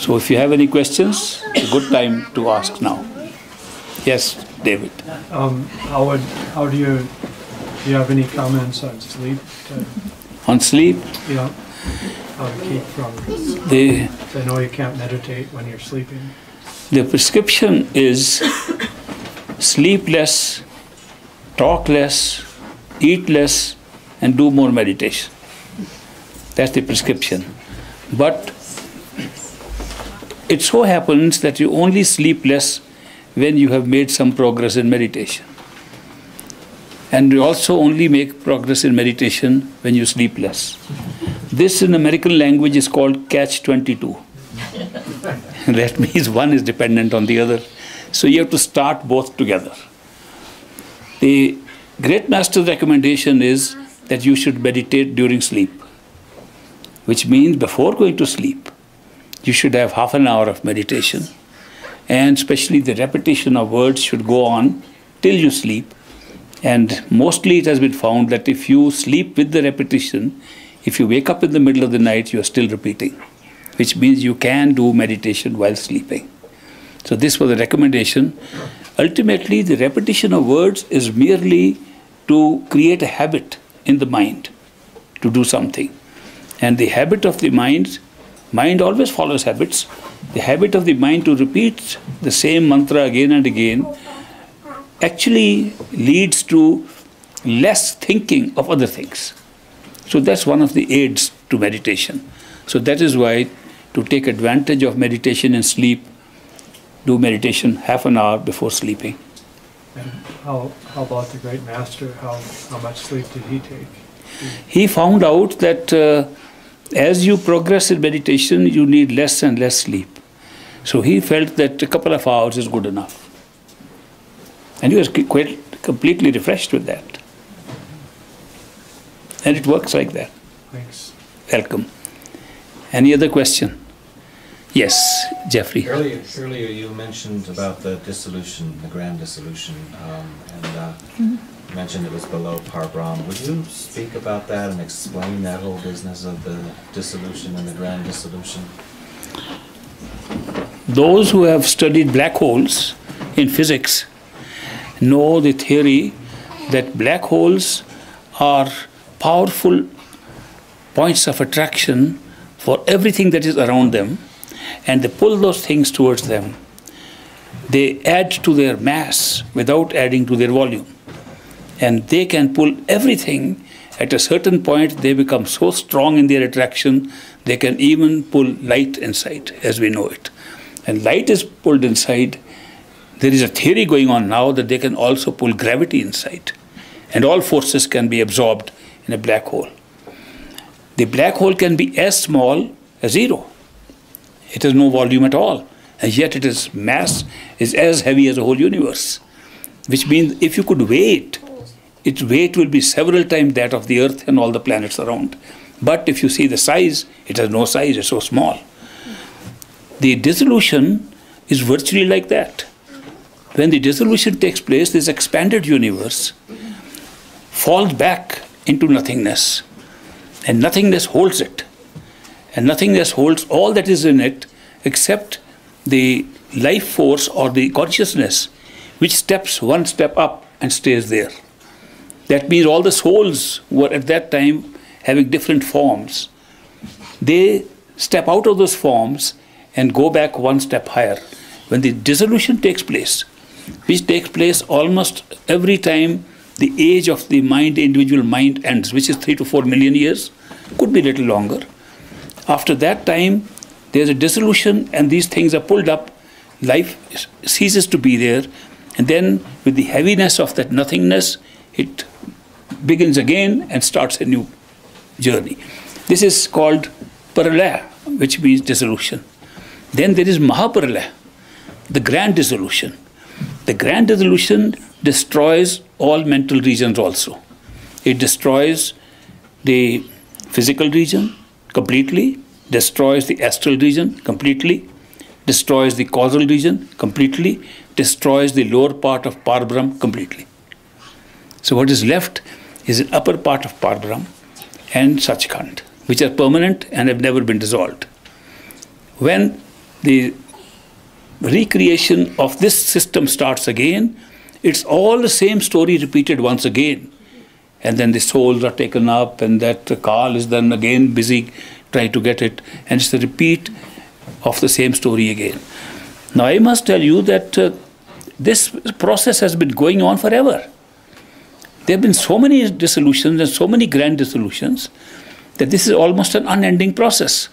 So if you have any questions, it's a good time to ask now. Yes, David. How do you have any comments on sleep? On sleep? Yeah. How to keep from, I know you can't meditate when you're sleeping. The prescription is sleep less, talk less, eat less, and do more meditation. That's the prescription. But it so happens that you only sleep less when you have made some progress in meditation. And you also only make progress in meditation when you sleep less. This in American language is called catch-22. That means one is dependent on the other. So you have to start both together. The Great Master's recommendation is that you should meditate during sleep, which means before going to sleep, you should have half an hour of meditation. And especially the repetition of words should go on till you sleep. And mostly it has been found that if you sleep with the repetition, if you wake up in the middle of the night, you are still repeating, which means you can do meditation while sleeping. So this was the recommendation. Ultimately, the repetition of words is merely to create a habit in the mind to do something. And the habit of the mind always follows habits. The habit of the mind to repeat the same mantra again and again actually leads to less thinking of other things. So that's one of the aids to meditation. So that is why to take advantage of meditation and sleep, do meditation half an hour before sleeping. And how about the great master? How much sleep did he take? He found out that as you progress in meditation, you need less and less sleep. So he felt that a couple of hours is good enough. And he was quite completely refreshed with that. And it works like that. Thanks. Welcome. Any other question? Yes, Jeffrey. Earlier you mentioned about the dissolution, the grand dissolution, and you mentioned it was below Parbrahm. Would you speak about that and explain that whole business of the dissolution and the grand dissolution? Those who have studied black holes in physics know the theory that black holes are powerful points of attraction for everything that is around them, and they pull those things towards them. They add to their mass without adding to their volume. And they can pull everything. At a certain point, they become so strong in their attraction, they can even pull light inside, as we know it. And light is pulled inside. There is a theory going on now that they can also pull gravity inside. And all forces can be absorbed in a black hole. The black hole can be as small as zero. It has no volume at all. And yet its mass is as heavy as the whole universe. Which means if you could weigh it, its weight will be several times that of the Earth and all the planets around. But if you see the size, it has no size, it's so small. The dissolution is virtually like that. When the dissolution takes place, this expanded universe falls back into nothingness. And nothingness holds it. And nothingness holds all that is in it except the life force or the consciousness, which steps one step up and stays there. That means all the souls were at that time having different forms. They step out of those forms and go back one step higher. When the dissolution takes place, which takes place almost every time the age of the mind, individual mind ends, which is 3 to 4 million years, could be a little longer. After that time, there's a dissolution and these things are pulled up, life ceases to be there, and then with the heaviness of that nothingness, it begins again and starts a new journey. This is called Paralaya, which means dissolution. Then there is Mahaparalaya, the grand dissolution. The grand dissolution destroys all mental regions also. It destroys the physical region completely, destroys the astral region completely, destroys the causal region completely, destroys the lower part of Parbrahm completely. So what is left is an upper part of Parbrahm and Sachkhand, which are permanent and have never been dissolved. When the recreation of this system starts again. It's all the same story repeated once again. And then the souls are taken up, and that Kal is then again busy trying to get it. And it's a repeat of the same story again. Now I must tell you that this process has been going on forever. There have been so many dissolutions and so many grand dissolutions that this is almost an unending process.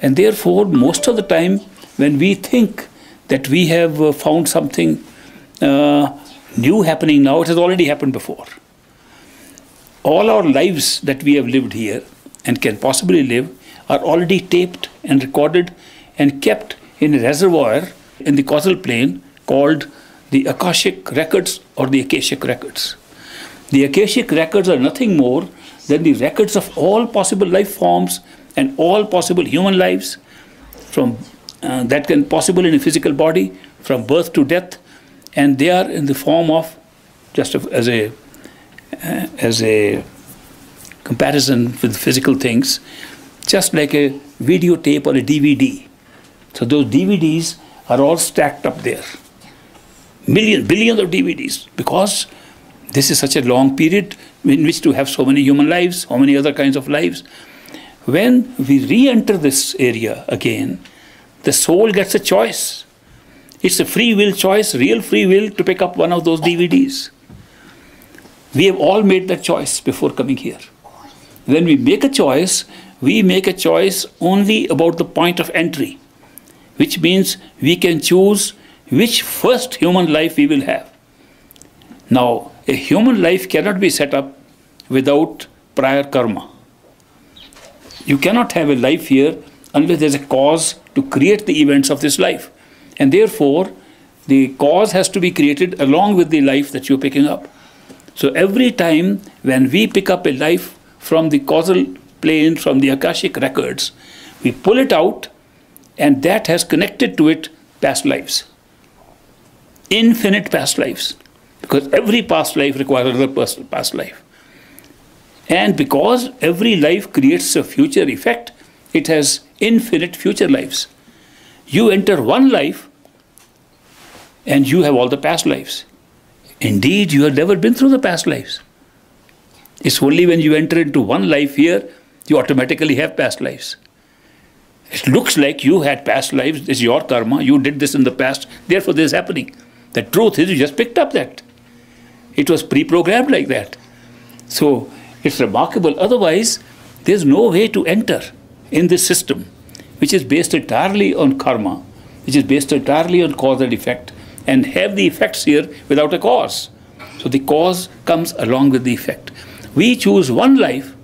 And therefore, most of the time, when we think that we have found something new happening now, it has already happened before. All our lives that we have lived here and can possibly live are already taped and recorded and kept in a reservoir in the causal plane called the Akashic records or the Akashic records. The Akashic records are nothing more than the records of all possible life forms and all possible human lives from that can possible in a physical body from birth to death, and they are in the form of, just as a comparison with physical things, just like a videotape or a DVD. So those DVDs are all stacked up there. Billions of DVDs, because this is such a long period in which to have so many human lives, so many other kinds of lives. When we re-enter this area again, the soul gets a choice. It's a free will choice, real free will, to pick up one of those DVDs. We have all made that choice before coming here. When we make a choice only about the point of entry, which means we can choose which first human life we will have. Now, a human life cannot be set up without prior karma. You cannot have a life here unless there's a cause to create the events of this life. And therefore, the cause has to be created along with the life that you're picking up. So every time when we pick up a life from the causal plane, from the Akashic records, we pull it out, and that has connected to it past lives. Infinite past lives. Because every past life requires another past life. And because every life creates a future effect, it has infinite future lives. You enter one life, and you have all the past lives. Indeed, you have never been through the past lives. It's only when you enter into one life here, you automatically have past lives. It looks like you had past lives, it's your karma, you did this in the past, therefore this is happening. The truth is you just picked up that. It was pre-programmed like that. So it's remarkable. Otherwise, there's no way to enter in this system, which is based entirely on karma, which is based entirely on cause and effect, and have the effects here without a cause. So the cause comes along with the effect. We choose one life,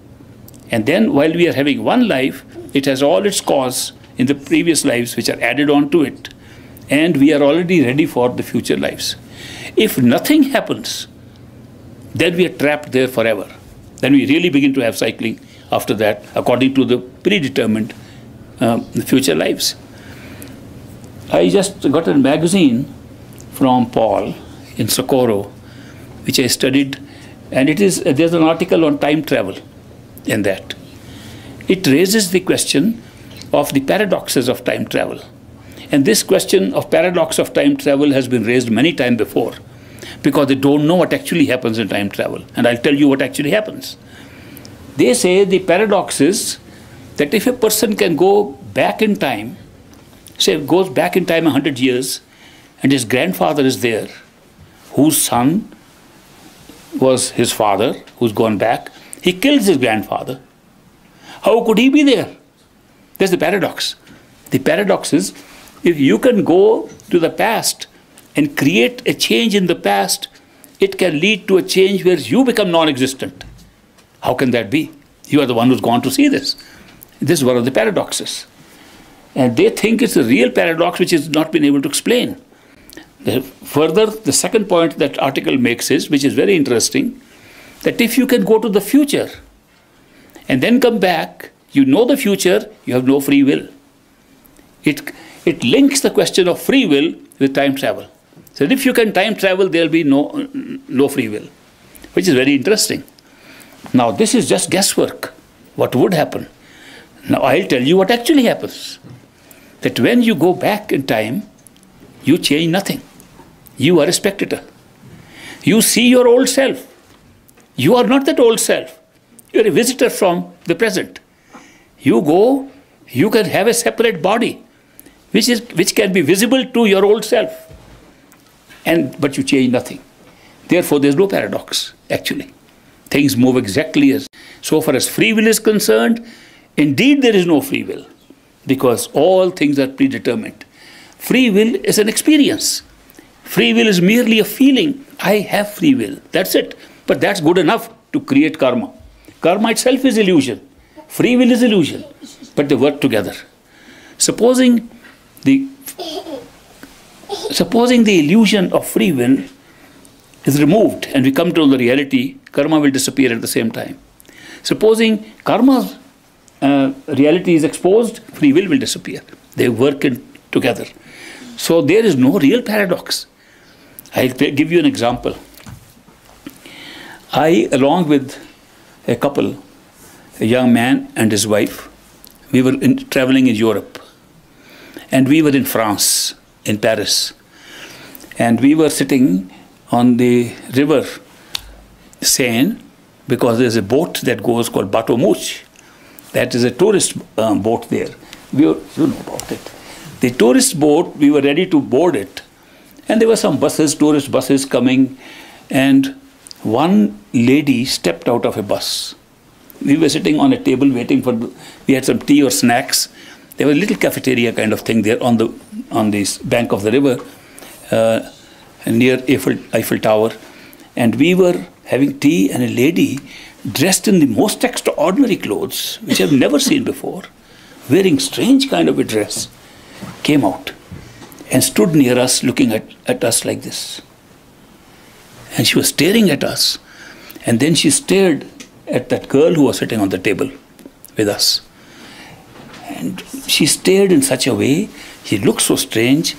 and then while we are having one life, it has all its cause in the previous lives which are added on to it. And we are already ready for the future lives. If nothing happens, then we are trapped there forever. Then we really begin to have cycling after that, according to the predetermined future lives. I just got a magazine from Paul in Socorro, which I studied, and there's an article on time travel in that. It raises the question of the paradoxes of time travel. And this question of paradox of time travel has been raised many times before, because they don't know what actually happens in time travel. And I'll tell you what actually happens. They say the paradox is that if a person can go back in time, say goes back in time 100 years, and his grandfather is there, whose son was his father, who's gone back, he kills his grandfather. How could he be there? That's the paradox. The paradox is, if you can go to the past and create a change in the past, it can lead to a change where you become non-existent. How can that be? You are the one who's gone to see this. This is one of the paradoxes. And they think it's a real paradox which has not been able to explain. Further, the second point that article makes is, which is very interesting, that if you can go to the future and then come back, you know the future, you have no free will. It links the question of free will with time travel. So if you can time travel, there will be no free will, which is very interesting. Now this is just guesswork, what would happen. Now I'll tell you what actually happens. that when you go back in time, you change nothing. You are a spectator. You see your old self. You are not that old self. You are a visitor from the present. You go, you can have a separate body, which can be visible to your old self. But you change nothing. Therefore, there is no paradox, actually. Things move exactly as. So far as free will is concerned, indeed there is no free will, because all things are predetermined. Free will is an experience. Free will is merely a feeling. I have free will. That's it. But that's good enough to create karma. Karma itself is illusion. Free will is illusion. But they work together. Supposing the illusion of free will is removed and we come to the reality, karma will disappear at the same time. Supposing karma's reality is exposed, free will disappear. They work together. So there is no real paradox. I'll give you an example. I, along with a couple, a young man and his wife, we were traveling in Europe. And we were in France, in Paris. And we were sitting on the river Seine, because there's a boat that goes called Bateau Mouche. That is a tourist boat there. You know about it. The tourist boat, we were ready to board it. And there were some buses, tourist buses coming. And one lady stepped out of a bus. We were sitting on a table waiting we had some tea or snacks. There was a little cafeteria kind of thing there on this bank of the river near Eiffel Tower. And we were having tea, and a lady dressed in the most extraordinary clothes, which I've never seen before, wearing strange kind of a dress, came out and stood near us looking at us like this. And she was staring at us. And then she stared at that girl who was sitting on the table with us. And she stared in such a way, she looked so strange,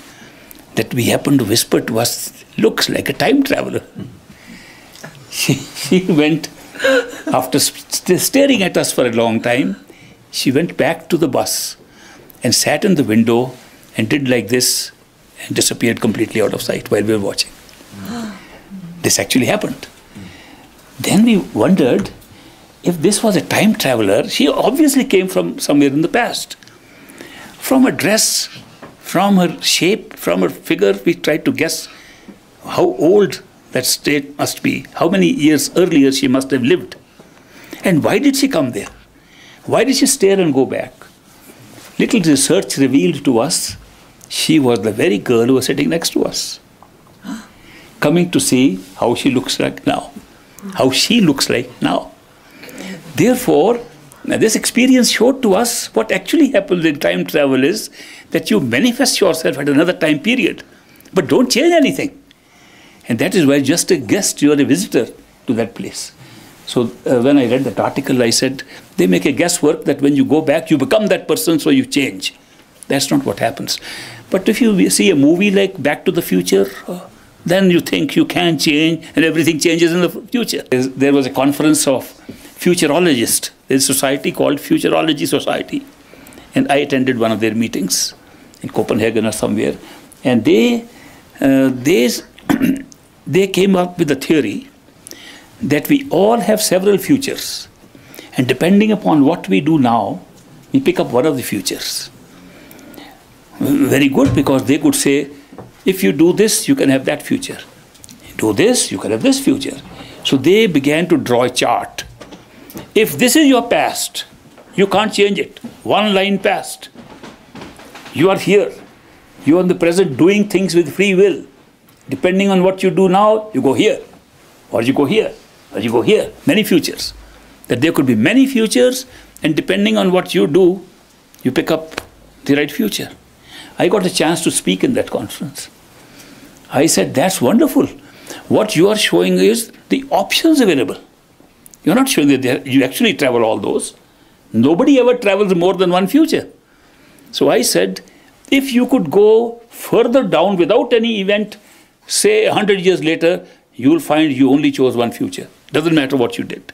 that we happened to whisper to us, looks like a time traveler. She went, after staring at us for a long time, she went back to the bus and sat in the window and did like this and disappeared completely out of sight while we were watching. This actually happened. Then we wondered, if this was a time traveler, she obviously came from somewhere in the past. From her dress, from her shape, from her figure, we tried to guess how old that state must be, how many years earlier she must have lived. And why did she come there? Why did she stare and go back? Little research revealed to us, she was the very girl who was sitting next to us, coming to see how she looks like now. How she looks like now. Therefore, this experience showed to us what actually happens in time travel is that you manifest yourself at another time period, but don't change anything. And that is why just a guest, you are a visitor to that place. So when I read that article, I said, they make a guesswork that when you go back, you become that person, so you change. That's not what happens. But if you see a movie like Back to the Future, then you think you can change and everything changes in the future. There was a conference of futurologists. There's a society called Futurology Society. And I attended one of their meetings in Copenhagen or somewhere. And they came up with a theory that we all have several futures. And depending upon what we do now, we pick up one of the futures. Very good, because they could say, if you do this, you can have that future. You do this, you can have this future. So they began to draw a chart. If this is your past, you can't change it. One line past. You are here. You are in the present doing things with free will. Depending on what you do now, you go here. Or you go here. Or you go here. Many futures. That there could be many futures, and depending on what you do, you pick up the right future. I got a chance to speak in that conference. I said, that's wonderful. What you are showing is the options available. You're not showing that you actually travel all those. Nobody ever travels more than one future. So I said, if you could go further down without any event, say 100 years later, you will find you only chose one future. Doesn't matter what you did.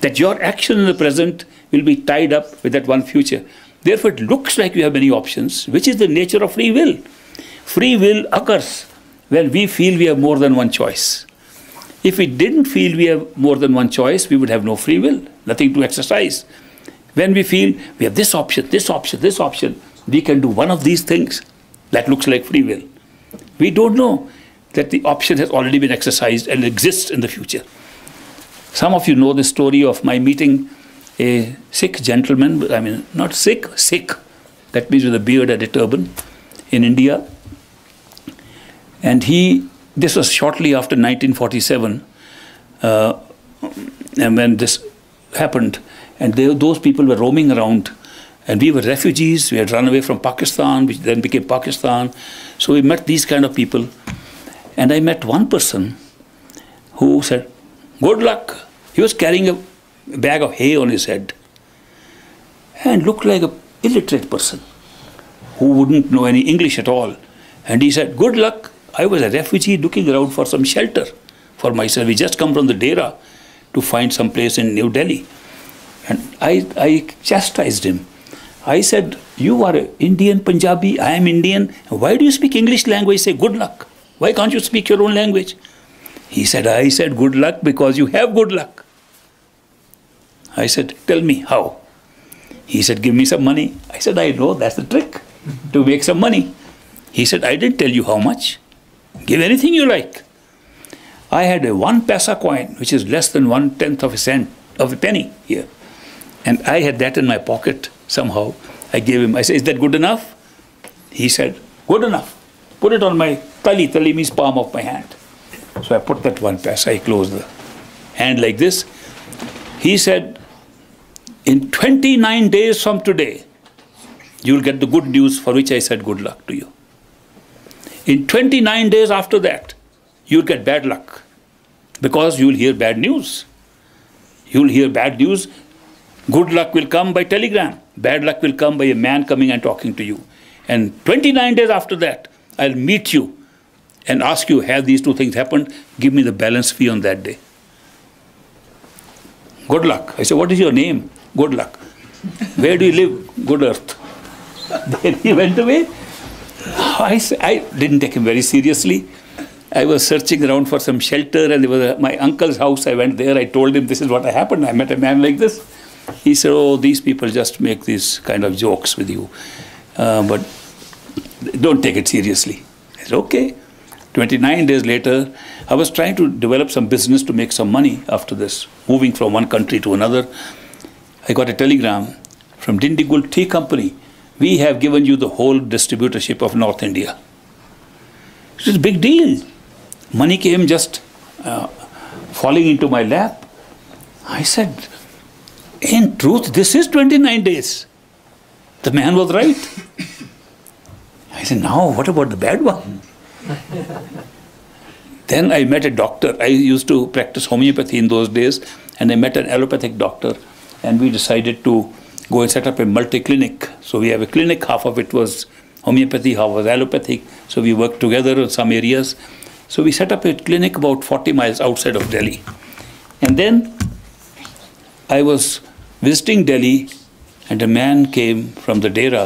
That your action in the present will be tied up with that one future. Therefore, it looks like we have many options, which is the nature of free will. Free will occurs when we feel we have more than one choice. If we didn't feel we have more than one choice, we would have no free will, nothing to exercise. When we feel we have this option, this option, this option, we can do one of these things. That looks like free will. We don't know that the option has already been exercised and exists in the future. Some of you know the story of my meeting a Sikh gentleman, I mean, not Sikh, Sikh, that means with a beard and a turban, in India. And this was shortly after 1947, and when this happened, and those people were roaming around, and we were refugees. We had run away from Pakistan, which then became Pakistan. So we met these kind of people, and I met one person who said, "Good luck." He was carrying a bag of hay on his head, and looked like an illiterate person who wouldn't know any English at all. And he said, "Good luck. I was a refugee looking around for some shelter for myself. We just come from the Dera to find some place in New Delhi." And I chastised him. I said, "You are an Indian Punjabi, I am Indian. Why do you speak English language? Say good luck. Why can't you speak your own language?" He said, "I said good luck because you have good luck." I said, "Tell me how." He said, "Give me some money." I said, "I know, that's the trick, to make some money." He said, "I didn't tell you how much. Give anything you like." I had a 1 paisa coin, which is less than 1/10 of a cent, of a penny here. And I had that in my pocket somehow. I gave him, I said, "Is that good enough?" He said, "Good enough. Put it on my tali." Tali means palm of my hand. So I put that 1 paisa, I closed the hand like this. He said, "In 29 days from today, you will get the good news for which I said good luck to you. In 29 days after that, you'll get bad luck, because you'll hear bad news. You'll hear bad news. Good luck will come by telegram. Bad luck will come by a man coming and talking to you. And 29 days after that, I'll meet you and ask you, have these two things happened? Give me the balance fee on that day. Good luck." I said, "What is your name?" "Good luck." "Where do you live?" "Good Earth." Then he went away. I didn't take him very seriously. I was searching around for some shelter, and there was my uncle's house. I went there. I told him this is what happened. I met a man like this. He said, "Oh, these people just make these kind of jokes with you, but don't take it seriously." I said, "Okay." 29 days later, I was trying to develop some business to make some money after this, moving from one country to another. I got a telegram from Dindigul Tea Company. "We have given you the whole distributorship of North India." It was a big deal. Money came just falling into my lap. I said, "In truth, this is 29 days. The man was right." I said, "Now, what about the bad one?" Then I met a doctor. I used to practice homeopathy in those days, and I met an allopathic doctor, and we decided to go and set up a multi-clinic. So we have a clinic, half of it was homeopathy, half was allopathic. So we worked together in some areas. So we set up a clinic about 40 miles outside of Delhi. And then I was visiting Delhi, and a man came from the Dera.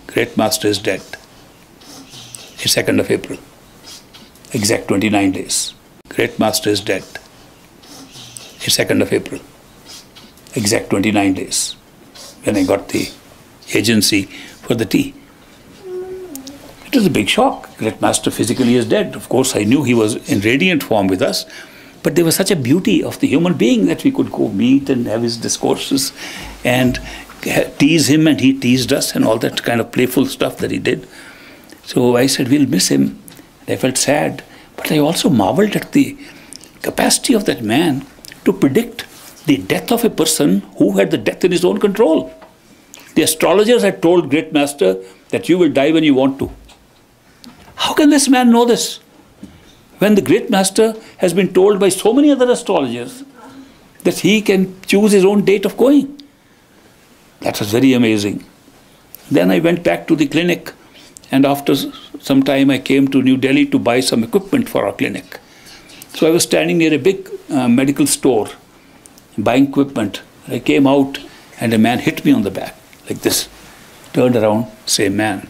"Great Master is dead. The 2nd of April. Exact 29 days. Great Master is dead. The 2nd of April. Exact 29 days. When I got the agency for the tea. It was a big shock. Great Master physically is dead. Of course, I knew he was in radiant form with us, but there was such a beauty of the human being that we could go meet and have his discourses and tease him, and he teased us, and all that kind of playful stuff that he did. So I said, "We'll miss him." And I felt sad, but I also marveled at the capacity of that man to predict the death of a person who had the death in his own control. The astrologers had told Great Master that you will die when you want to. How can this man know this, when the Great Master has been told by so many other astrologers that he can choose his own date of going? That was very amazing. Then I went back to the clinic, and after some time I came to New Delhi to buy some equipment for our clinic. So I was standing near a big medical store buying equipment. I came out, and a man hit me on the back like this. Turned around, same man.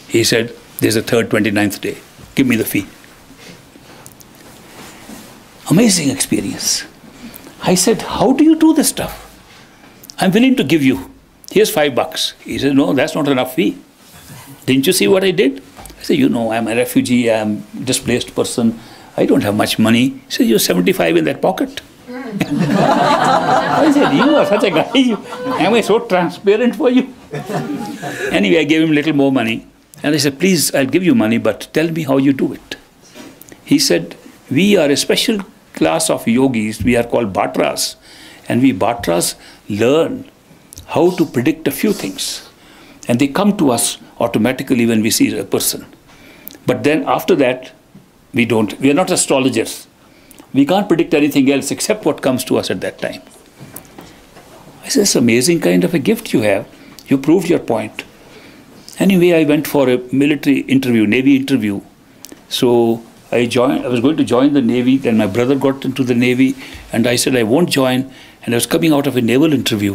He said, "There's a third 29th day. Give me the fee." Amazing experience. I said, "How do you do this stuff? I'm willing to give you. Here's $5. He said, "No, that's not enough fee. Didn't you see what I did?" I said, "You know, I'm a refugee, I'm a displaced person. I don't have much money." He said, "You're 75 in that pocket." I said, "You are such a guy. Am I so transparent for you?" Anyway, I gave him a little more money. And I said, "Please, I'll give you money, but tell me how you do it." He said, "We are a special class of yogis. We are called Bhatras. And we Bhatras learn how to predict a few things. And they come to us automatically when we see a person. But then after that, we are not astrologers. We can't predict anything else except what comes to us at that time." I said, "It's amazing kind of a gift you have. You proved your point." Anyway, I went for a military interview, Navy interview. So I was going to join the Navy, then my brother got into the Navy, and I said I won't join. And I was coming out of a naval interview,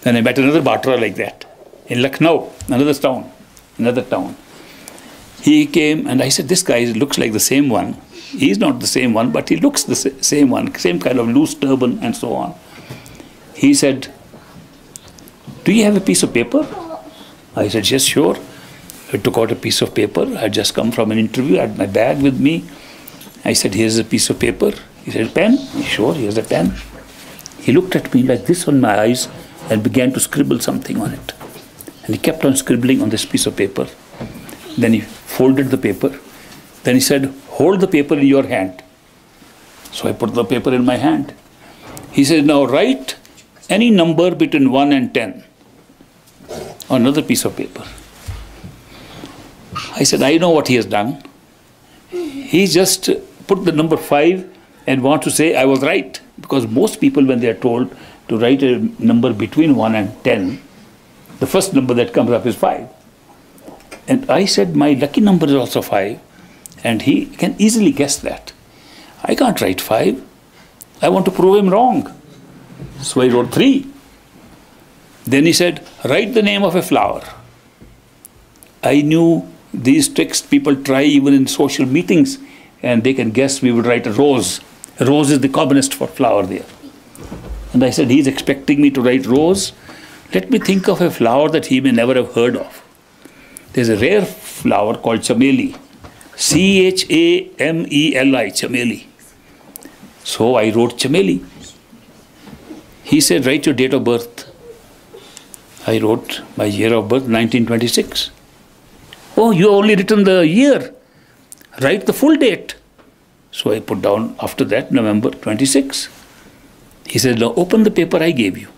and I met another Bhatra like that in Lucknow, another town. He came, and I said, "This guy looks like the same one." He's not the same one, but he looks the same one, same kind of loose turban and so on. He said, "Do you have a piece of paper?" I said, "Yes, sure." I took out a piece of paper. I had just come from an interview. I had my bag with me. I said, "Here's a piece of paper." He said, "Pen?" "Sure, here's a pen." He looked at me like this on my eyes and began to scribble something on it. And he kept on scribbling on this piece of paper. Then he folded the paper. Then he said, "Hold the paper in your hand." So I put the paper in my hand. He said, "Now write any number between 1 and 10 on another piece of paper." I said, "I know what he has done. He just put the number 5 and want to say I was right." Because most people, when they are told to write a number between 1 and 10, the first number that comes up is 5. And I said, "My lucky number is also 5. And he can easily guess that. I can't write 5. I want to prove him wrong." So I wrote 3. Then he said, "Write the name of a flower." I knew these tricks people try even in social meetings, and they can guess we would write a rose. A rose is the commonest for flower there. And I said, "He's expecting me to write rose. Let me think of a flower that he may never have heard of. There's a rare flower called chameli. Chameli, chameli." So I wrote chameli. He said, "Write your date of birth." I wrote my year of birth, 1926. "Oh, you only written the year. Write the full date." So I put down after that, November 26. He said, "Now open the paper I gave you."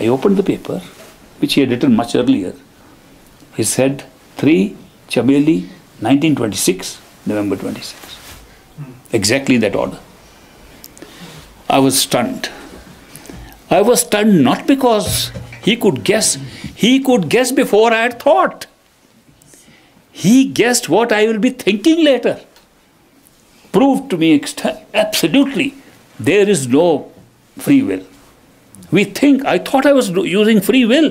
I opened the paper, which he had written much earlier. He said, 3 chameli, 1926, November 26. Exactly in that order. I was stunned. I was stunned not because he could guess. He could guess before I had thought. He guessed what I will be thinking later. Proved to me absolutely there is no free will. I thought I was using free will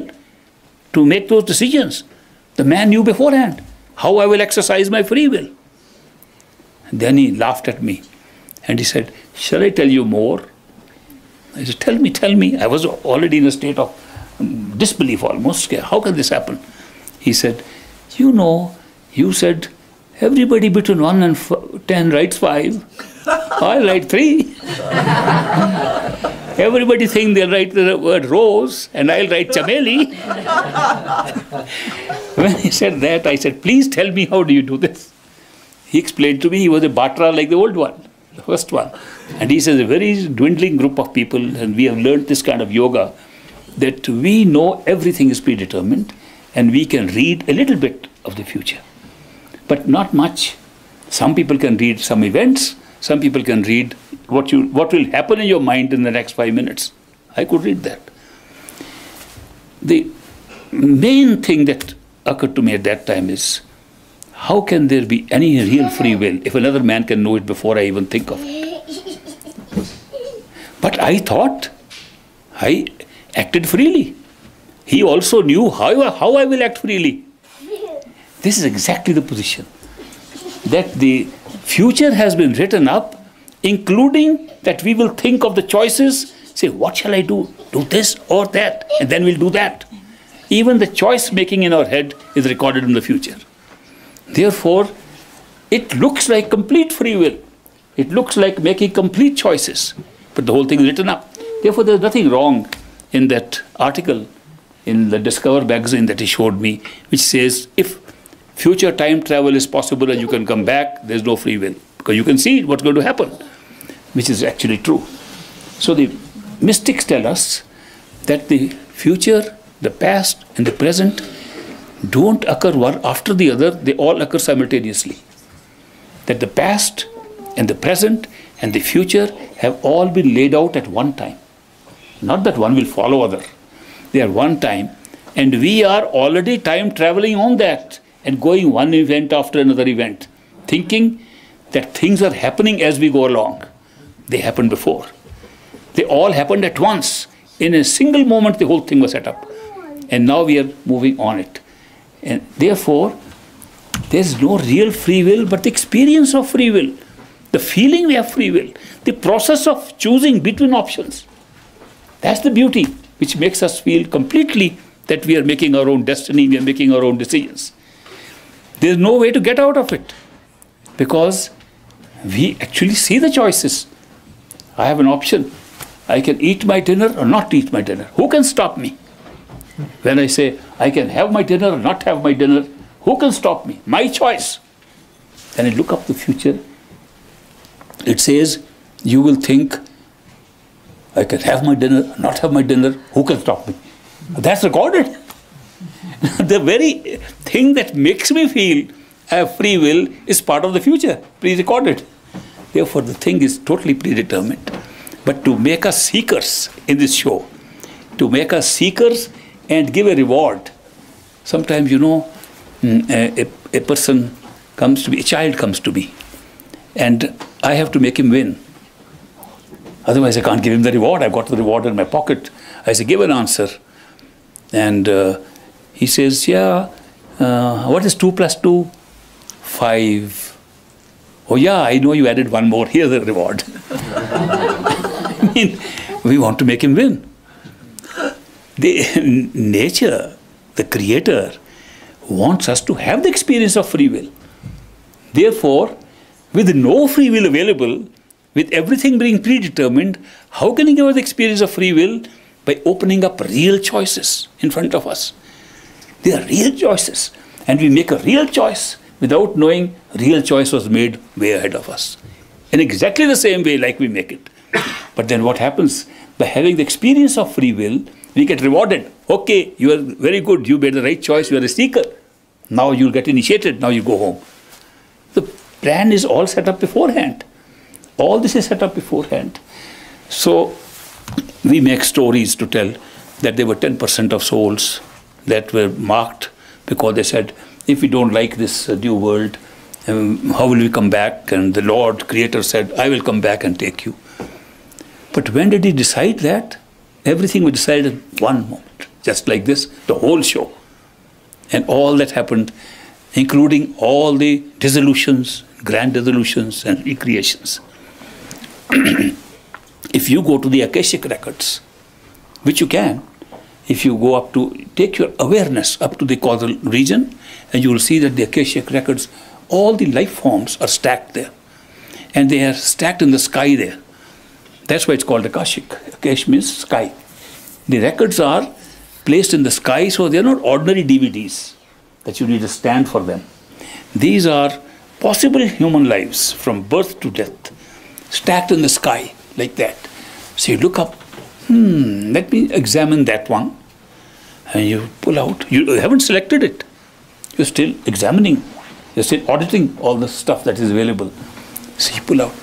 to make those decisions. The man knew beforehand how I will exercise my free will. And then he laughed at me and he said, "Shall I tell you more?" I said, tell me. I was already in a state of disbelief almost. How can this happen? He said, "You know, you said everybody between 1 and 10 writes 5. I write 3. Everybody think they'll write the word rose and I'll write chameli." When he said that, I said, "Please tell me, how do you do this?" He explained to me he was a Bhatra like the old one, the first one. And he says a very dwindling group of people, and we have learned this kind of yoga, that we know everything is predetermined and we can read a little bit of the future. But not much. Some people can read some events, some people can read what will happen in your mind in the next 5 minutes. I could read that. The main thing that occurred to me at that time is, how can there be any real free will if another man can know it before I even think of it? But I thought I acted freely. he also knew how I will act freely. This is exactly the position. That the future has been written up, including that we will think of the choices, say, what shall I do? Do this or that, and then we'll do that. Even the choice making in our head is recorded in the future. Therefore, it looks like complete free will. It looks like making complete choices, but the whole thing is written up. Therefore, there's nothing wrong in that article in the Discover magazine that he showed me, which says if future time travel is possible and you can come back, there's no free will, because you can see what's going to happen, which is actually true. So the mystics tell us that the future, the past, and the present don't occur one after the other, they all occur simultaneously. That the past and the present and the future have all been laid out at one time. Not that one will follow other. They are one time, and we are already time traveling on that and going one event after another event, thinking that things are happening as we go along. They happened before. They all happened at once. In a single moment, the whole thing was set up. And now we are moving on it. And therefore, there is no real free will, but the experience of free will. The feeling we have free will. The process of choosing between options. That's the beauty, which makes us feel completely that we are making our own destiny, we are making our own decisions. There is no way to get out of it, because we actually see the choices. I have an option. I can eat my dinner or not eat my dinner. Who can stop me? When I say, I can have my dinner or not have my dinner, who can stop me? My choice. When I look up the future, it says, you will think, I can have my dinner or not have my dinner, who can stop me? That's recorded. The very thing that makes me feel I have free will is part of the future, pre-recorded. Therefore, the thing is totally predetermined. But to make us seekers in this show, to make us seekers and give a reward. Sometimes, you know, a person comes to me, a child comes to me, and I have to make him win. Otherwise, I can't give him the reward. I've got the reward in my pocket. I say, give an answer. And he says, yeah, what is 2 plus 2? 5. Oh yeah, I know you added one more. Here's the reward. I mean, we want to make him win. The nature, the creator, wants us to have the experience of free will. Therefore, with no free will available, with everything being predetermined, how can he give us the experience of free will? By opening up real choices in front of us. They are real choices. And we make a real choice without knowing real choice was made way ahead of us. In exactly the same way like we make it. But then what happens? By having the experience of free will, we get rewarded. Okay, you are very good. You made the right choice. You are a seeker. Now you'll get initiated. Now you go home. The plan is all set up beforehand. All this is set up beforehand. So we make stories to tell that there were 10% of souls that were marked because they said, if we don't like this new world, how will we come back? And the Lord, Creator said, I will come back and take you. But when did he decide that? Everything was decided in one moment, just like this, the whole show. And all that happened, including all the dissolutions, grand dissolutions and recreations. If you go to the Akashic records, which you can, if you go up to, take your awareness up to the causal region, and you will see that the Akashic records, all the life forms are stacked there. And they are stacked in the sky there. That's why it's called Akashic. Akash means sky. The records are placed in the sky, so they are not ordinary DVDs that you need a stand for them. These are possible human lives from birth to death, stacked in the sky like that. So you look up, let me examine that one. And you pull out. You haven't selected it. You're still examining. You're still auditing all the stuff that is available. So you pull out.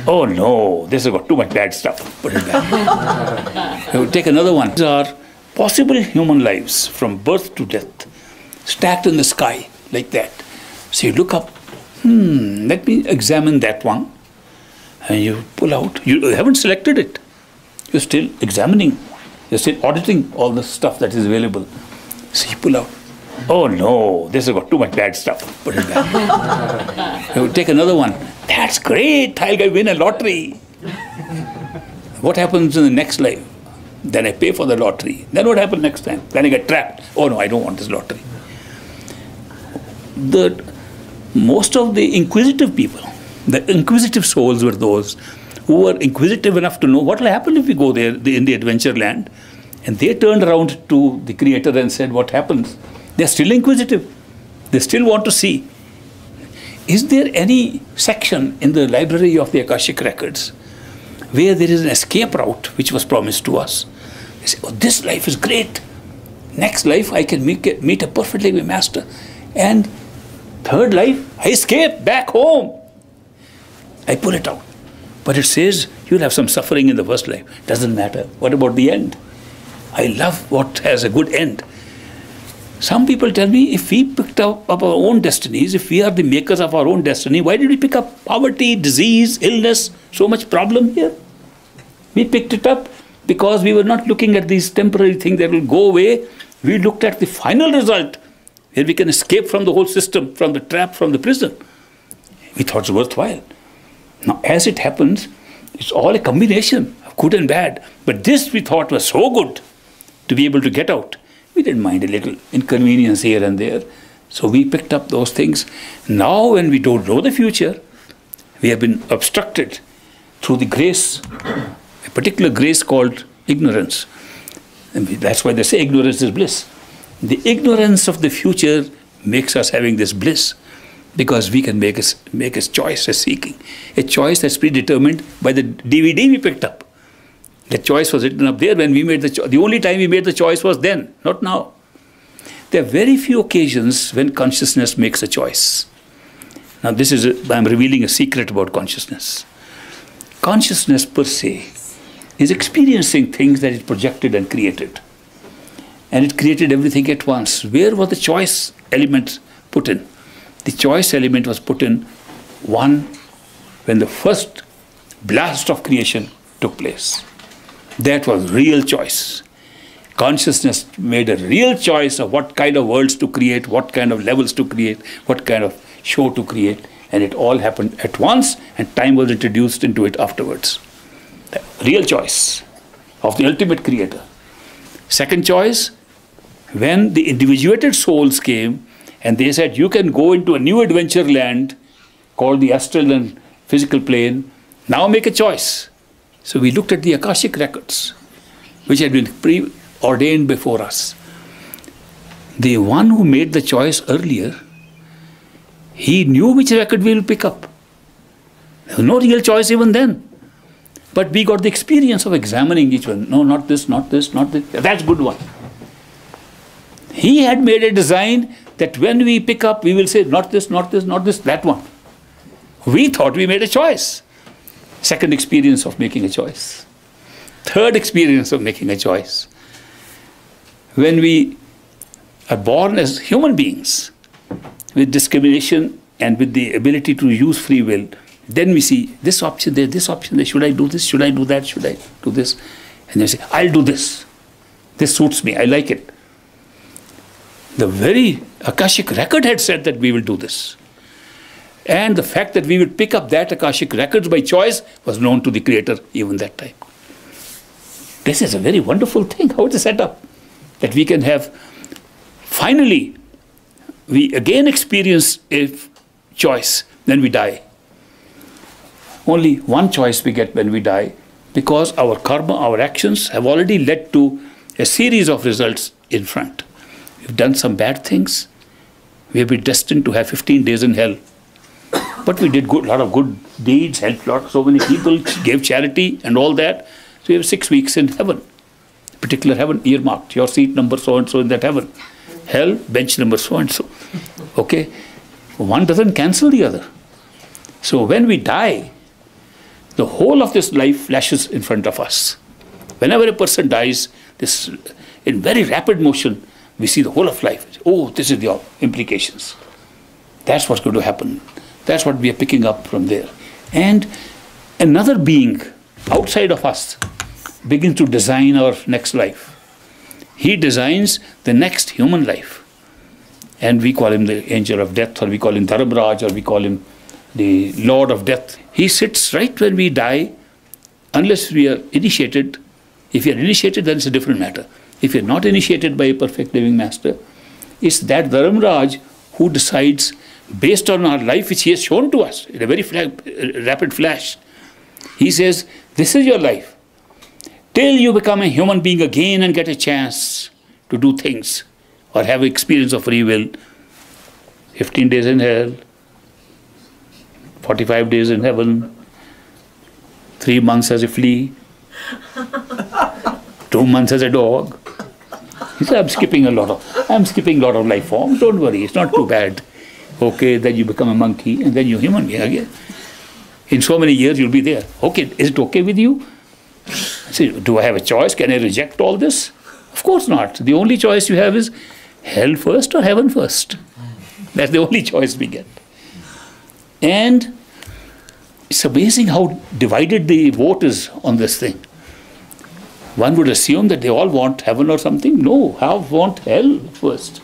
Oh no, this has got too much bad stuff. Put it back. You take another one. These are possible human lives from birth to death, stacked in the sky like that. So you look up, let me examine that one. And you pull out. You haven't selected it. You're still examining. You're still auditing all the stuff that is available. So you pull out. Oh no, this has got too much bad stuff. Put it back. You take another one. That's great. I'll win a lottery. What happens in the next life? Then I pay for the lottery. Then what happens next time? Then I get trapped. Oh no, I don't want this lottery. Most of the inquisitive people, the inquisitive souls were those who were inquisitive enough to know what will happen if we go there in the adventure land. And they turned around to the Creator and said, what happens? They're still inquisitive. They still want to see. Is there any section in the library of the Akashic Records where there is an escape route which was promised to us? They say, oh, this life is great. Next life, I can meet a perfectly master. And third life, I escape back home. I pull it out. But it says, you'll have some suffering in the first life. Doesn't matter. What about the end? I love what has a good end. Some people tell me, if we picked up our own destinies, if we are the makers of our own destiny, why did we pick up poverty, disease, illness, so much problem here? We picked it up because we were not looking at these temporary things that will go away. We looked at the final result, where we can escape from the whole system, from the trap, from the prison. We thought it was worthwhile. Now, as it happens, it's all a combination of good and bad. But this we thought was so good to be able to get out. We didn't mind a little inconvenience here and there. So we picked up those things. Now when we don't know the future, we have been obstructed through the grace, a particular grace called ignorance. And that's why they say ignorance is bliss. The ignorance of the future makes us having this bliss, because we can make a choice, a seeking. A choice that's predetermined by the DVD we picked up. The choice was written up there when we made the choice. The only time we made the choice was then, not now. There are very few occasions when consciousness makes a choice. Now I'm revealing a secret about consciousness. Consciousness per se is experiencing things that it projected and created. And it created everything at once. Where was the choice element put in? The choice element was put in when the first blast of creation took place. That was real choice. Consciousness made a real choice of what kind of worlds to create, what kind of levels to create, what kind of show to create. And it all happened at once, and time was introduced into it afterwards. The real choice of the ultimate creator. Second choice, when the individuated souls came and they said, you can go into a new adventure land called the astral and physical plane, now make a choice. So we looked at the Akashic Records, which had been preordained before us. The one who made the choice earlier, he knew which record we will pick up. There was no real choice even then. But we got the experience of examining each one. No, not this, not this, not this. That's a good one. He had made a design that when we pick up, we will say, not this, not this, not this, that one. We thought we made a choice. Second experience of making a choice. Third experience of making a choice. When we are born as human beings, with discrimination and with the ability to use free will, then we see this option there, this option there. Should I do this? Should I do that? Should I do this? And they say, I'll do this. This suits me. I like it. The very Akashic record had said that we will do this. And the fact that we would pick up that Akashic records by choice was known to the Creator even that time. This is a very wonderful thing, how it is set up. That we can have, finally, we again experience a choice, then we die. Only one choice we get when we die, because our karma, our actions have already led to a series of results in front. We've done some bad things. We have been destined to have 15 days in hell. But we did a lot of good deeds, helped so many people, gave charity and all that. So we have 6 weeks in heaven. Particular heaven earmarked, your seat number so-and-so in that heaven. Hell, bench number so-and-so. Okay? One doesn't cancel the other. So when we die, the whole of this life flashes in front of us. Whenever a person dies, this in very rapid motion, we see the whole of life. Oh, this is the implications. That's what's going to happen. That's what we are picking up from there. And another being outside of us begins to design our next life. He designs the next human life. And we call him the angel of death, or we call him Dharamraj, or we call him the Lord of Death. He sits right when we die, unless we are initiated. If you are initiated, then it's a different matter. If you are not initiated by a perfect living master, it's that Dharamraj who decides, based on our life which he has shown to us in a very rapid flash. He says, this is your life. Till you become a human being again and get a chance to do things or have experience of free will. 15 days in hell, 45 days in heaven, 3 months as a flea, 2 months as a dog. He said, I'm skipping a lot of life forms. Don't worry, it's not too bad. Okay, then you become a monkey and then you're human being again. In so many years you'll be there. Okay, is it okay with you? I say, do I have a choice? Can I reject all this? Of course not. The only choice you have is hell first or heaven first. That's the only choice we get. And it's amazing how divided the vote is on this thing. One would assume that they all want heaven or something. No, half want hell first.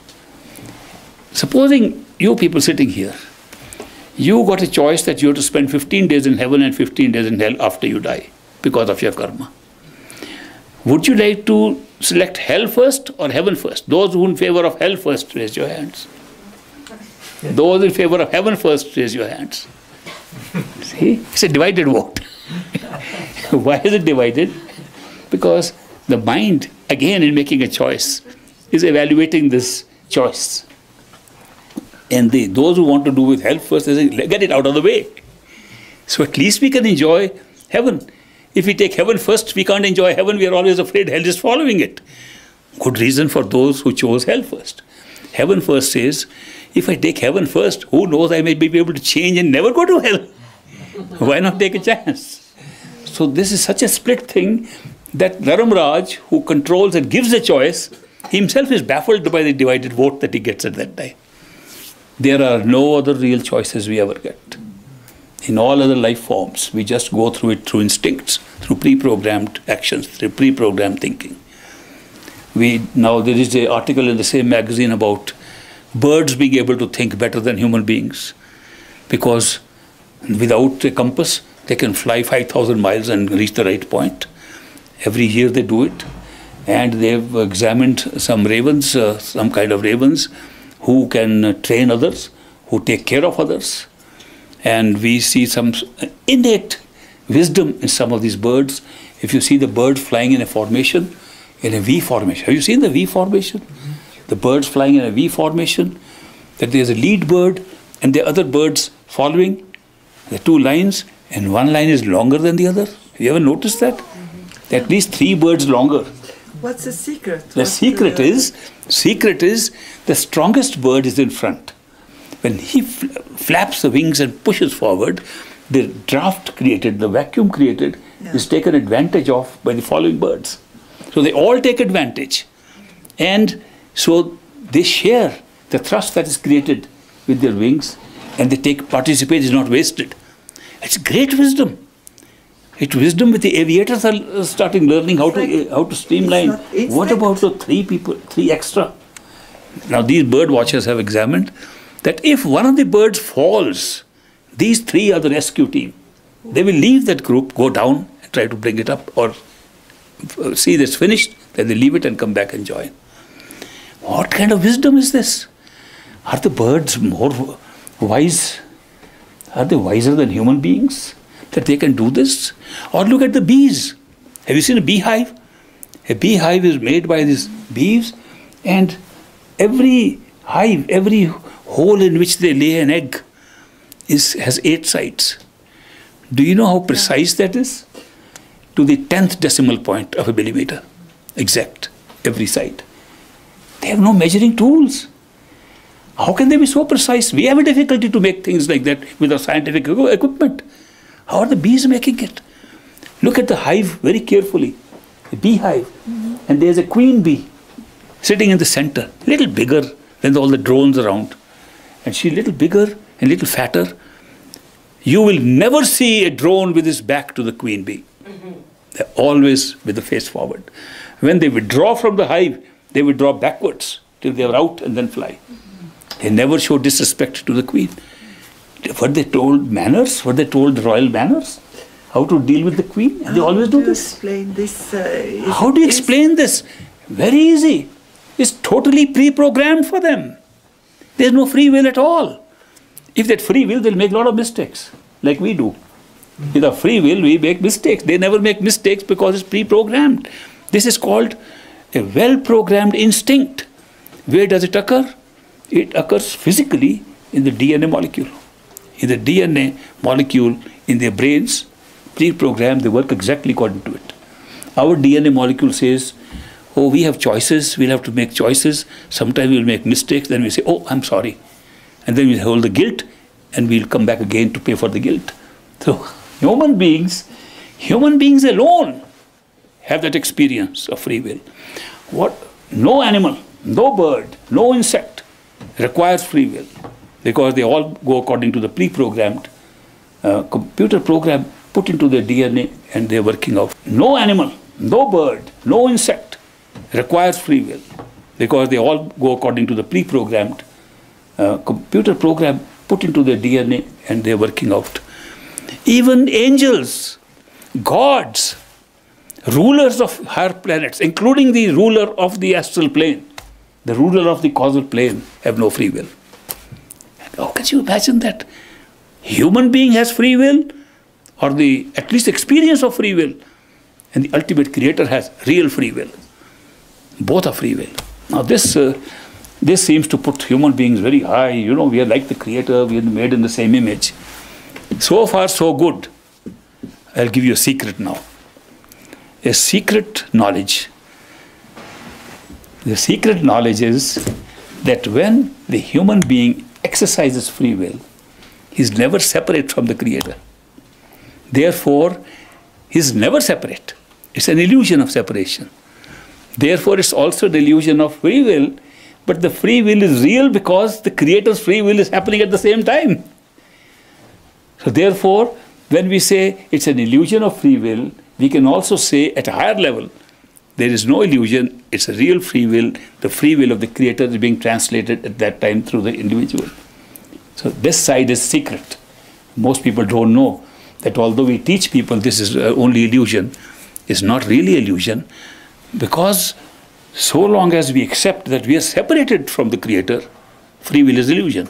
Supposing you people sitting here, you got a choice that you have to spend 15 days in heaven and 15 days in hell after you die because of your karma. Would you like to select hell first or heaven first? Those who are in favor of hell first, raise your hands. Those in favor of heaven first, raise your hands. See, it's a divided vote. Why is it divided? Because the mind, again in making a choice, is evaluating this choice. And those who want to do with hell first, they say, get it out of the way. So at least we can enjoy heaven. If we take heaven first, we can't enjoy heaven. We are always afraid hell is following it. Good reason for those who chose hell first. Heaven first says, if I take heaven first, who knows, I may be able to change and never go to hell. Why not take a chance? So this is such a split thing that Dharamraj, who controls and gives a choice, himself is baffled by the divided vote that he gets at that time. There are no other real choices we ever get. In all other life forms, we just go through it through instincts, through pre-programmed actions, through pre-programmed thinking. Now there is an article in the same magazine about birds being able to think better than human beings, because without a compass, they can fly 5,000 miles and reach the right point. Every year they do it. And they've examined some ravens, some kind of ravens, who can train others, who take care of others. And we see some innate wisdom in some of these birds. If you see the bird flying in a formation, in a V formation. Have you seen the V formation? The birds flying in a V formation, that there's a lead bird and the other birds following, the two lines, and one line is longer than the other. Have you ever noticed that? At least 3 birds longer. What's the secret? The secret is the strongest bird is in front. When he flaps the wings and pushes forward, the draft created, the vacuum created, is taken advantage of by the following birds. So they all take advantage. And so they share the thrust that is created with their wings, and they participate, is not wasted. It's great wisdom. It's wisdom with the aviators are starting learning how to streamline. What about the 3 extra? Now these bird watchers have examined that if one of the birds falls, these 3 are the rescue team. They will leave that group, go down and try to bring it up, or see this finished, then they leave it and come back and join. What kind of wisdom is this? Are the birds more wise? Are they wiser than human beings, that they can do this? Or look at the bees. Have you seen a beehive? A beehive is made by these bees, and every hive, every hole in which they lay an egg has 8 sides. Do you know how precise that is? To the 10th decimal point of a millimeter. Exact, every side. They have no measuring tools. How can they be so precise? We have a difficulty to make things like that with our scientific equipment. How are the bees making it? Look at the hive very carefully. The beehive. And there's a queen bee sitting in the center, a little bigger than all the drones around. And she's a little bigger and a little fatter. You will never see a drone with his back to the queen bee. They're always with the face forward. When they withdraw from the hive, they withdraw backwards till they are out and then fly. They never show disrespect to the queen. Were they told manners? Were they told royal manners? How to deal with the queen? And they always do this. Explain this. How do you explain this? Very easy. It's totally pre-programmed for them. There's no free will at all. If that free will, they'll make a lot of mistakes, like we do. With our free will, we make mistakes. They never make mistakes because it's pre-programmed. This is called a well-programmed instinct. Where does it occur? It occurs physically in the DNA molecule. In the DNA molecule in their brains, pre-programmed, they work exactly according to it. Our DNA molecule says, oh, we have choices, we'll have to make choices. Sometimes we'll make mistakes, then we say, oh, I'm sorry. And then we'll hold the guilt, and we'll come back again to pay for the guilt. So human beings alone have that experience of free will. No animal, no bird, no insect requires free will, because they all go according to the pre-programmed computer program put into their DNA, and they're working out. No animal, no bird, no insect requires free will, because they all go according to the pre-programmed computer program put into their DNA, and they're working out. Even angels, gods, rulers of higher planets, including the ruler of the astral plane, the ruler of the causal plane, have no free will. How can you imagine that? Human being has free will, or the at least experience of free will, and the ultimate creator has real free will. Both are free will. Now this seems to put human beings very high. You know, we are like the creator, we are made in the same image. So far so good. I'll give you a secret now. A secret knowledge. The secret knowledge is that when the human being exercises free will, he's never separate from the creator. Therefore, he's never separate. It's an illusion of separation. Therefore, it's also the illusion of free will, but the free will is real because the creator's free will is happening at the same time. So therefore, when we say it's an illusion of free will, we can also say at a higher level, there is no illusion, it's a real free will. The free will of the creator is being translated at that time through the individual. So this side is secret. Most people don't know that although we teach people this is only illusion, it's not really illusion, because so long as we accept that we are separated from the creator, free will is illusion.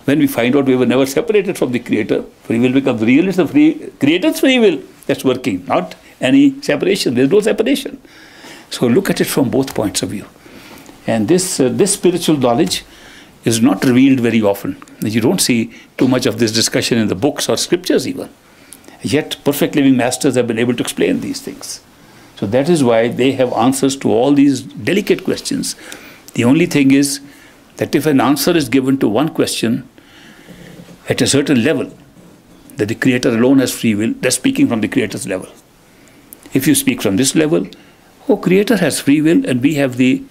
When we find out we were never separated from the creator, free will becomes real. It's the creator's free will that's working, not any separation. There's no separation. So look at it from both points of view. And this spiritual knowledge is not revealed very often. You don't see too much of this discussion in the books or scriptures even. Yet perfect living masters have been able to explain these things. So that is why they have answers to all these delicate questions. The only thing is that if an answer is given to one question at a certain level, that the creator alone has free will, that's speaking from the creator's level. If you speak from this level, oh, creator has free will and we have the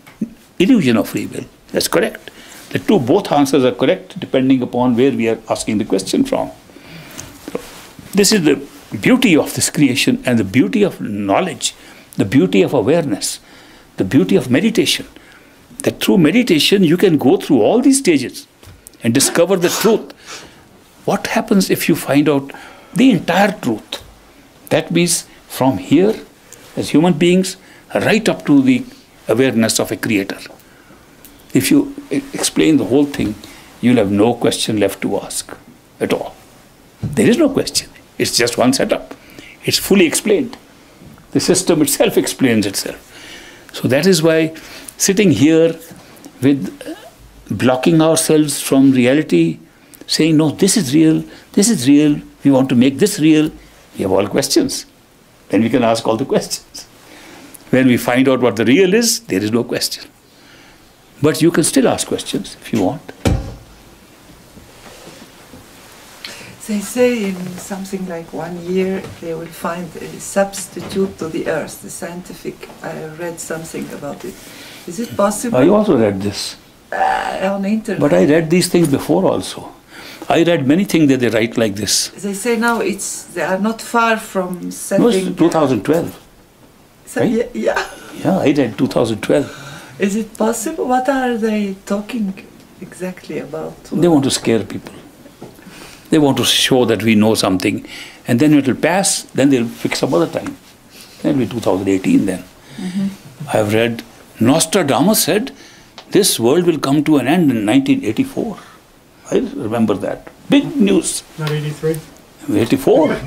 illusion of free will. That's correct. Both answers are correct depending upon where we are asking the question from. So, this is the beauty of this creation and the beauty of knowledge, the beauty of awareness, the beauty of meditation. That through meditation you can go through all these stages and discover the truth. What happens if you find out the entire truth? That means from here, as human beings, right up to the awareness of a creator. If you explain the whole thing, you'll have no question left to ask at all. There is no question. It's just one setup. It's fully explained. The system itself explains itself. So that is why sitting here with blocking ourselves from reality, saying, no, this is real, we want to make this real, we have all questions. Then we can ask all the questions. When we find out what the real is, there is no question. But you can still ask questions if you want. They say in something like 1 year they will find a substitute to the earth, the scientific, I read something about it. Is it possible? I also read this. On the internet. But I read these things before also. I read many things that they write like this. They say now they are not far from No, setting. it's 2012. So, right? yeah. Yeah, I read 2012. Is it possible? What are they talking exactly about? They want to scare people. They want to show that we know something, and then it will pass, then they'll fix some other time. Then it'll be 2018 then. I have read, Nostradamus said, this world will come to an end in 1984. I remember that. Big news. Not 83? 84.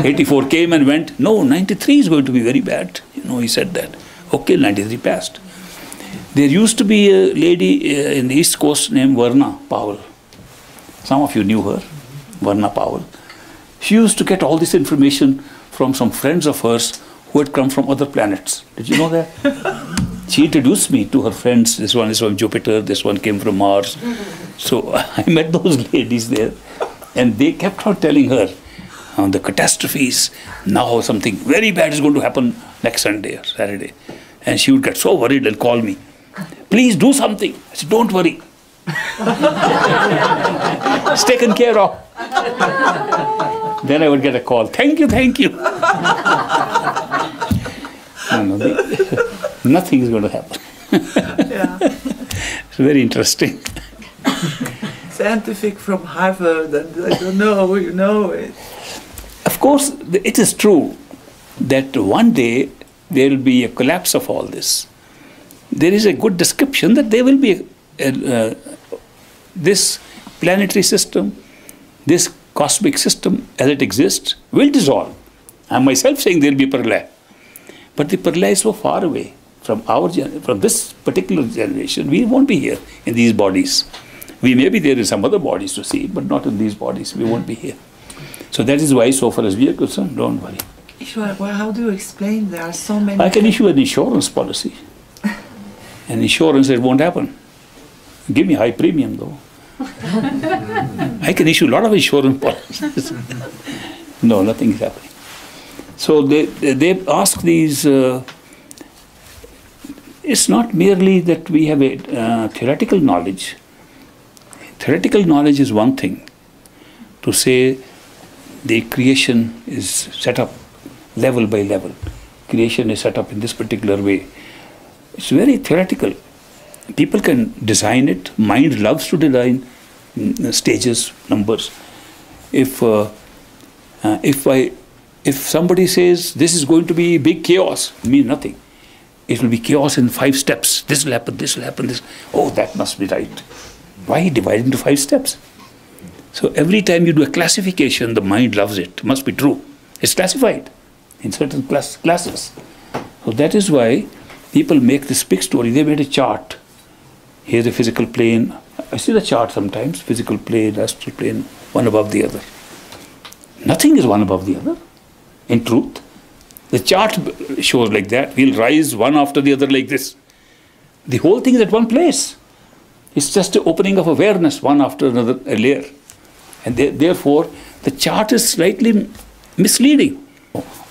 84 came and went. No, 93 is going to be very bad. You know, he said that. Okay, 93 passed. There used to be a lady in the East Coast named Varna Powell. Some of you knew her, Varna Powell. She used to get all this information from some friends of hers who had come from other planets. Did you know that? She introduced me to her friends. This one is from Jupiter, this one came from Mars. So I met those ladies there, and they kept on telling her the catastrophes. Now something very bad is going to happen next Sunday or Saturday. And she would get so worried and call me. Please do something. I said, don't worry. It's taken care of. Then I would get a call. Thank you, thank you. Nothing is going to happen. Yeah. It's very interesting. Scientific from Harvard, and I don't know, you know it. Of course, it is true that one day there will be a collapse of all this. There is a good description that there will be this planetary system, this cosmic system as it exists will dissolve. I'm myself saying there will be Purlaya. But the Purlaya is so far away from from this particular generation. We won't be here in these bodies. We may be there in some other bodies to see it, but not in these bodies. We won't be here. So that is why, so far as we are concerned, don't worry. Ishwar, well, how do you explain there are so many? I can issue an insurance policy. And insurance, it won't happen. Give me high premium though. I can issue a lot of insurance policies. No, nothing is happening. So they ask these, it's not merely that we have a theoretical knowledge. Theoretical knowledge is one thing. To say the creation is set up level by level. Creation is set up in this particular way. It's very theoretical. People can design it. Mind loves to design stages, numbers. If somebody says this is going to be big chaos, it means nothing. It will be chaos in 5 steps. This will happen, this will happen, this. Oh, that must be right. Why divide into 5 steps? So every time you do a classification, the mind loves it. It must be true. It's classified in certain classes. So that is why people make this big story. They made a chart. Here's a physical plane. I see the chart sometimes. Physical plane, astral plane, one above the other. Nothing is one above the other. In truth, the chart shows like that. We'll rise one after the other like this. The whole thing is at one place. It's just the opening of awareness, one after another, a layer. And therefore, the chart is slightly misleading.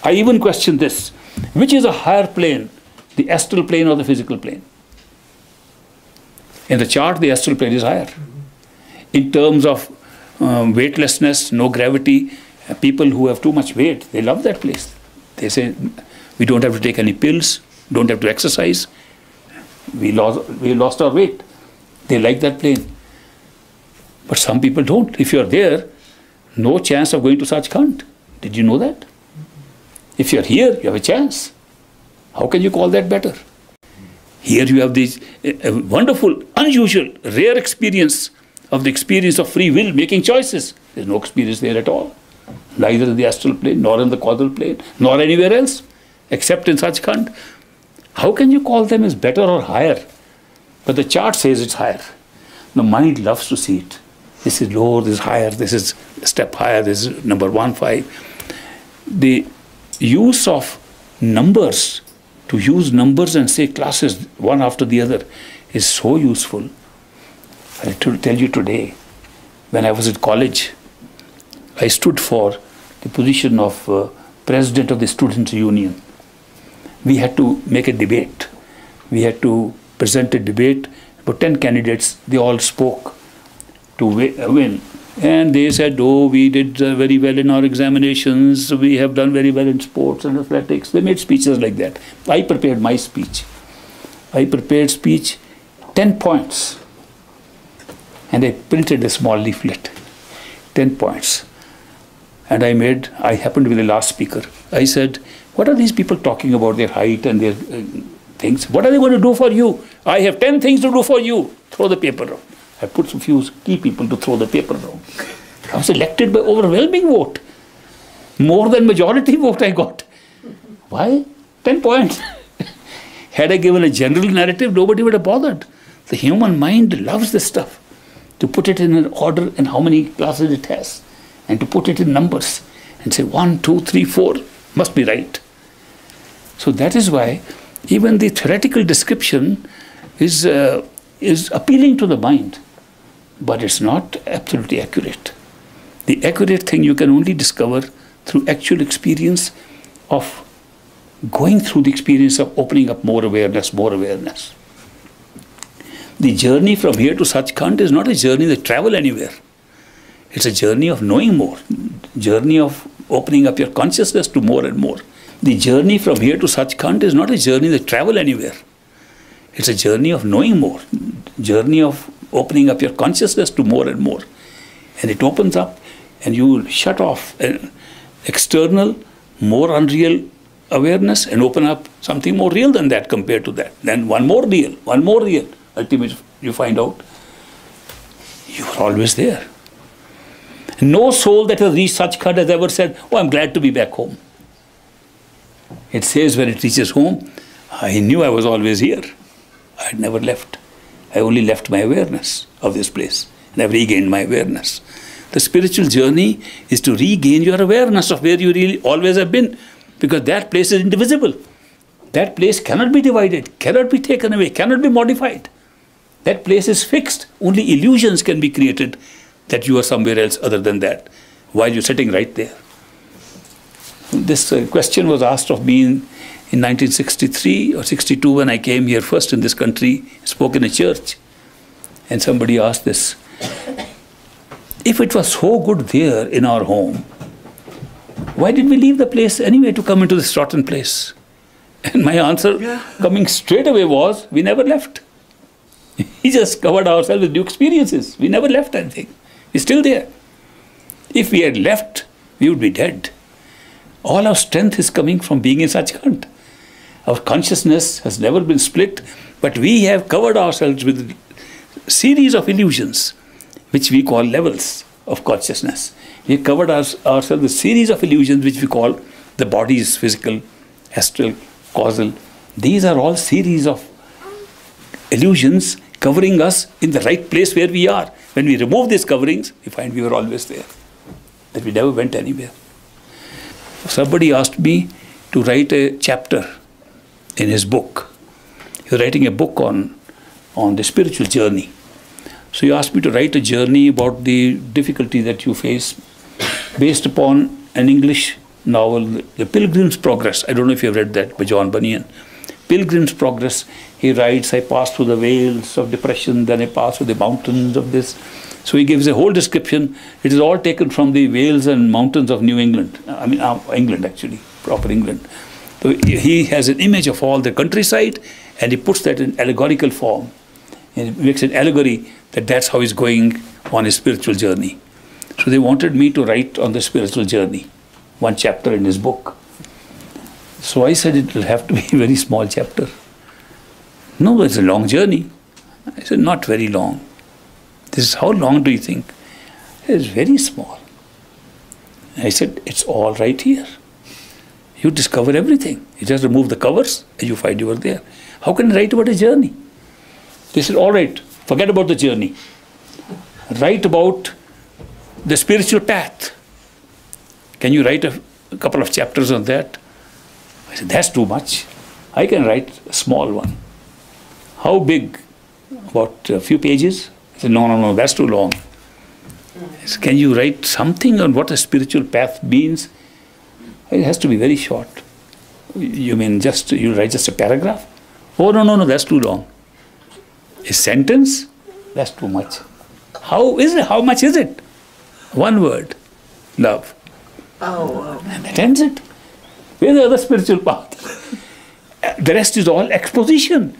I even question this. Which is a higher plane, the astral plane or the physical plane? In the chart, the astral plane is higher. In terms of weightlessness, no gravity, people who have too much weight, they love that place. They say, we don't have to take any pills, don't have to exercise. We lost our weight. They like that plane. But some people don't. If you are there, no chance of going to Sachkhand. Did you know that? If you are here, you have a chance. How can you call that better? Here you have this wonderful, unusual, rare experience of the experience of free will, making choices. There's no experience there at all. Neither in the astral plane, nor in the causal plane, nor anywhere else, except in Sachkhand. How can you call them as better or higher? But the chart says it's higher. The mind loves to see it. This is lower, this is higher, this is a step higher, this is number 1, 5. The use of numbers, to use numbers and say classes one after the other, is so useful. I'll tell you today, when I was at college, I stood for the position of president of the Students' Union. We had to make a debate. We had to present a debate. About 10 candidates, they all spoke to win. And they said, oh, we did very well in our examinations, we have done very well in sports and athletics. They made speeches like that. I prepared my speech. I prepared speech, 10 points. And I printed a small leaflet, 10 points. And I happened to be the last speaker. I said, what are these people talking about, their height and their things? What are they going to do for you? I have 10 things to do for you. Throw the paper around. I put some few key people to throw the paper around. I was elected by overwhelming vote. More than majority vote I got. Why? 10 points. Had I given a general narrative, nobody would have bothered. The human mind loves this stuff. To put it in an order and how many classes it has. And to put it in numbers. And say 1, 2, 3, 4 must be right. So that is why even the theoretical description is appealing to the mind. But it's not absolutely accurate. The accurate thing you can only discover through actual experience of going through the experience of opening up more awareness, more awareness. The journey from here to Sachkhand is not a journey that travel anywhere. It's a journey of knowing more, journey of opening up your consciousness to more and more. The journey from here to Sachkhand is not a journey that travel anywhere. It's a journey of knowing more, journey of opening up your consciousness to more and more. And it opens up and you shut off an external, more unreal awareness and open up something more real than that compared to that. Then one more real. Ultimately you find out you are always there. No soul that has reached Sachkhand has ever said, oh, I'm glad to be back home. It says when it reaches home, I knew I was always here. I had never left. I only left my awareness of this place, and I've regained my awareness. The spiritual journey is to regain your awareness of where you really always have been, because that place is indivisible. That place cannot be divided, cannot be taken away, cannot be modified. That place is fixed. Only illusions can be created that you are somewhere else other than that, while you're sitting right there. This question was asked of me in 1963 or 62 when I came here first in this country, spoke in a church. And somebody asked this, if it was so good there in our home, why did we leave the place anyway to come into this rotten place? And my answer coming straight away was, we never left. We just covered ourselves with new experiences. We never left anything. We're still there. If we had left, we would be dead. All our strength is coming from being in Sachkhand. Our consciousness has never been split, but we have covered ourselves with a series of illusions, which we call levels of consciousness. We have covered ourselves with a series of illusions, which we call the bodies, physical, astral, causal. These are all series of illusions covering us in the right place where we are. When we remove these coverings, we find we were always there, that we never went anywhere. Somebody asked me to write a chapter in his book. He was writing a book on the spiritual journey. So he asked me to write a journey about the difficulty that you face based upon an English novel, The Pilgrim's Progress. I don't know if you have read that by John Bunyan. Pilgrim's Progress. He writes, I passed through the vales of depression, then I passed through the mountains of this. So he gives a whole description. It is all taken from the vales and mountains of New England. England actually, proper England. So he has an image of all the countryside and he puts that in allegorical form. And he makes an allegory that that's how he's going on his spiritual journey. So they wanted me to write on the spiritual journey, one chapter in his book. So I said it will have to be a very small chapter. No, it's a long journey. I said, not very long. This is how long do you think? It's very small. I said, it's all right here. You discover everything. You just remove the covers and you find you are there. How can I write about a journey? They said, all right, forget about the journey. Write about the spiritual path. Can you write a couple of chapters on that? I said, that's too much. I can write a small one. How big? About a few pages? I said, no, that's too long. I said, can you write something on what a spiritual path means? It has to be very short. You mean you write just a paragraph? Oh, no, that's too long. A sentence? That's too much. How is it? How much is it? One word, love. Oh, wow. And that ends it. Where's the other spiritual path? The rest is all exposition.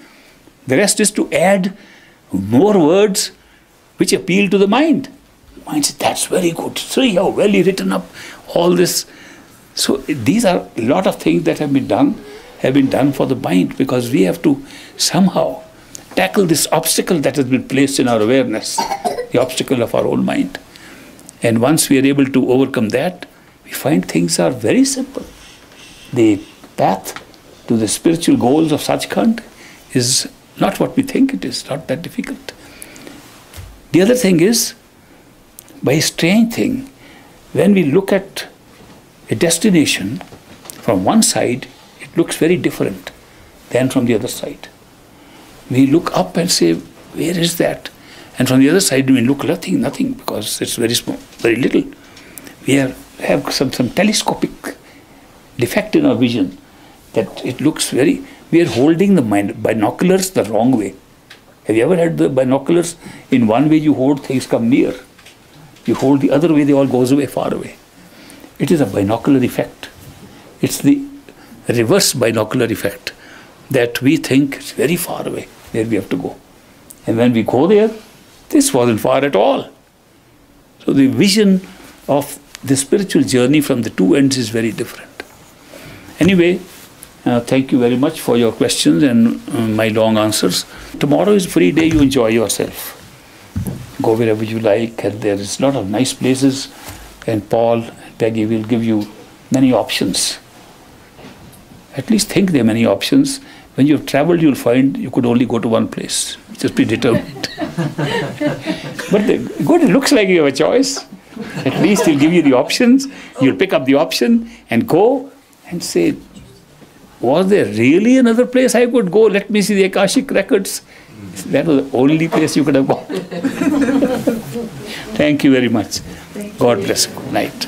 The rest is to add more words which appeal to the mind. The mind says, that's very good. See how well you written up all this. So these are a lot of things that have been done for the mind, because we have to somehow tackle this obstacle that has been placed in our awareness, the obstacle of our own mind. And once we are able to overcome that, we find things are very simple. The path to the spiritual goals of Sachkhand is not what we think it is, not that difficult. The other thing is, by a strange thing, when we look at a destination from one side, it looks very different than from the other side. We look up and say, where is that? And from the other side, we look nothing, because it's very small, very little. We have some telescopic defect in our vision, that it looks very, we are holding the binoculars the wrong way. Have you ever had the binoculars, in one way you hold, things come near. You hold the other way, they all goes away, far away. It is a binocular effect. It's the reverse binocular effect, that we think it's very far away where we have to go. And when we go there, this wasn't far at all. So the vision of the spiritual journey from the two ends is very different. Anyway, thank you very much for your questions and my long answers. Tomorrow is a free day, you enjoy yourself. Go wherever you like, and there is a lot of nice places, and Paul and Peggy will give you many options. At least think there are many options. When you've traveled, you'll find you could only go to one place. Just be determined. But good, it looks like you have a choice. At least he'll give you the options. You'll pick up the option and go and say, was there really another place I could go? Let me see the Akashic records. That was the only place you could have gone. Thank you very much. God bless you. Good night.